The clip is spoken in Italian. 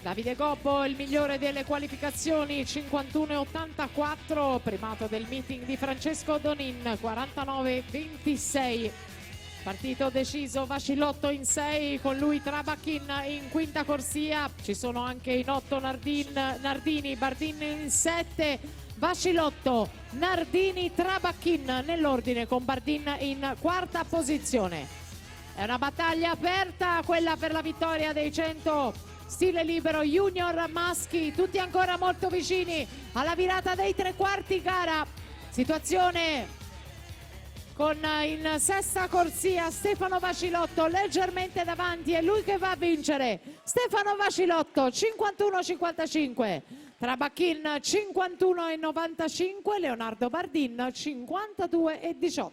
Davide Gobbo il migliore delle qualificazioni, 51,84, primato del meeting di Francesco Donin, 49,26. Partito deciso, Vascilotto in 6, con lui Trabachin in quinta corsia, ci sono anche in 8 Nardini, Bardin in 7, Vascilotto, Nardini, Trabachin nell'ordine con Bardin in quarta posizione. È una battaglia aperta, quella per la vittoria dei 100 stile libero junior maschi, tutti ancora molto vicini alla virata dei tre quarti gara. Situazione con in sesta corsia Stefano Vascilotto leggermente davanti, è lui che va a vincere. Stefano Vascilotto 51,55, Trabachin 51,95, Leonardo Bardin 52,18.